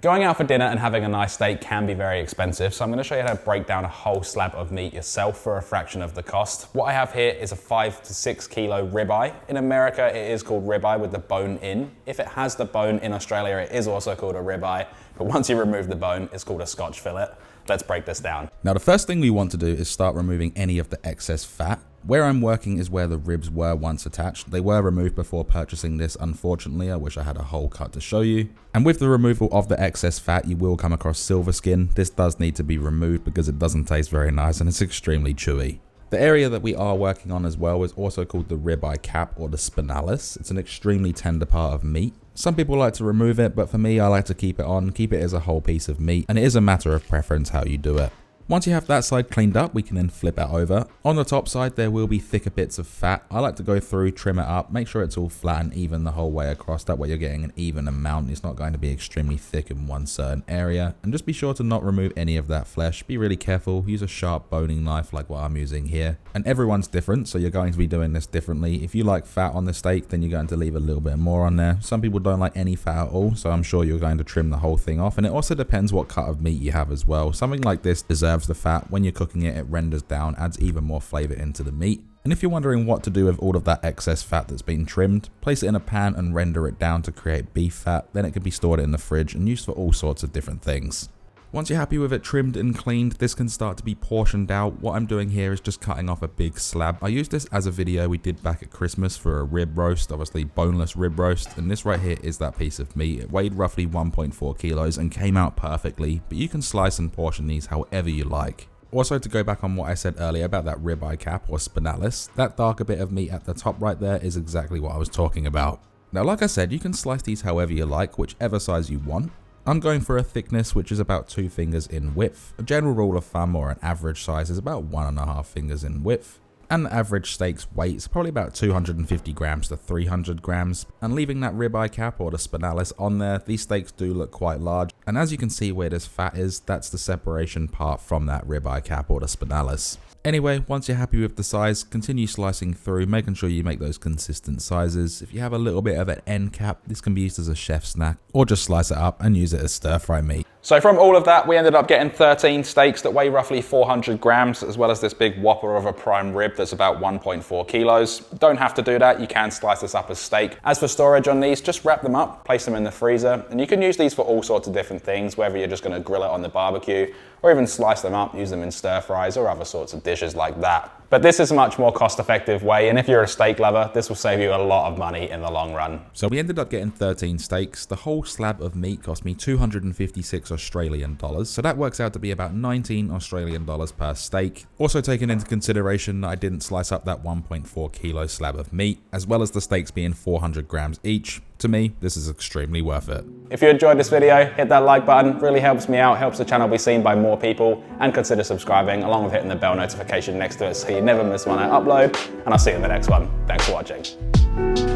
Going out for dinner and having a nice steak can be very expensive, so I'm going to show you how to break down a whole slab of meat yourself for a fraction of the cost. What I have here is a 5 to 6 kilo ribeye. In America, it is called ribeye with the bone in. If it has the bone in Australia, it is also called a ribeye, but once you remove the bone, it's called a Scotch fillet. Let's break this down. Now, the first thing we want to do is start removing any of the excess fat. Where I'm working is where the ribs were once attached. They were removed before purchasing this, unfortunately. I wish I had a whole cut to show you. And with the removal of the excess fat, you will come across silver skin. This does need to be removed because it doesn't taste very nice and it's extremely chewy. The area that we are working on as well is also called the ribeye cap or the spinalis. It's an extremely tender part of meat. Some people like to remove it, but for me, I like to keep it on, keep it as a whole piece of meat, and it is a matter of preference how you do it. Once you have that side cleaned up, we can then flip it over. On the top side, there will be thicker bits of fat. I like to go through, trim it up, make sure it's all flat and even the whole way across. That way you're getting an even amount. It's not going to be extremely thick in one certain area. And just be sure to not remove any of that flesh. Be really careful. Use a sharp boning knife like what I'm using here. And everyone's different, so you're going to be doing this differently. If you like fat on the steak, then you're going to leave a little bit more on there. Some people don't like any fat at all, so I'm sure you're going to trim the whole thing off. And it also depends what cut of meat you have as well. Something like this deserves the fat. When you're cooking it, it renders down, adds even more flavor into the meat. And if you're wondering what to do with all of that excess fat that's been trimmed, place it in a pan and render it down to create beef fat. Then it can be stored in the fridge and used for all sorts of different things. Once you're happy with it trimmed and cleaned, this can start to be portioned out. What I'm doing here is just cutting off a big slab. I used this as a video we did back at Christmas for a rib roast, obviously boneless rib roast, and this right here is that piece of meat. It weighed roughly 1.4 kilos and came out perfectly, but you can slice and portion these however you like. Also, to go back on what I said earlier about that ribeye cap or spinalis, that darker bit of meat at the top right there is exactly what I was talking about. Now, like I said, you can slice these however you like, whichever size you want. I'm going for a thickness which is about 2 fingers in width. A general rule of thumb or an average size is about 1.5 fingers in width. And the average steak's weight is probably about 250 grams to 300 grams. And leaving that ribeye cap or the spinalis on there, these steaks do look quite large. And as you can see where this fat is, that's the separation part from that ribeye cap or the spinalis. Anyway, once you're happy with the size, continue slicing through, making sure you make those consistent sizes. If you have a little bit of an end cap, this can be used as a chef snack, or just slice it up and use it as stir-fry meat. So from all of that, we ended up getting 13 steaks that weigh roughly 400 grams, as well as this big whopper of a prime rib that's about 1.4 kilos. Don't have to do that, you can slice this up as steak. As for storage on these, just wrap them up, place them in the freezer, and you can use these for all sorts of different things, whether you're just gonna grill it on the barbecue, or even slice them up, use them in stir fries or other sorts of dishes like that. But this is a much more cost-effective way, and if you're a steak lover, this will save you a lot of money in the long run. So we ended up getting 13 steaks. The whole slab of meat cost me 256 Australian dollars, so that works out to be about 19 Australian dollars per steak. Also taking into consideration that I didn't slice up that 1.4 kilo slab of meat, as well as the steaks being 400 grams each. To me, this is extremely worth it. If you enjoyed this video, hit that like button, really helps me out, helps the channel be seen by more people, and consider subscribing along with hitting the bell notification next to it so you never miss one I upload, and I'll see you in the next one. Thanks for watching.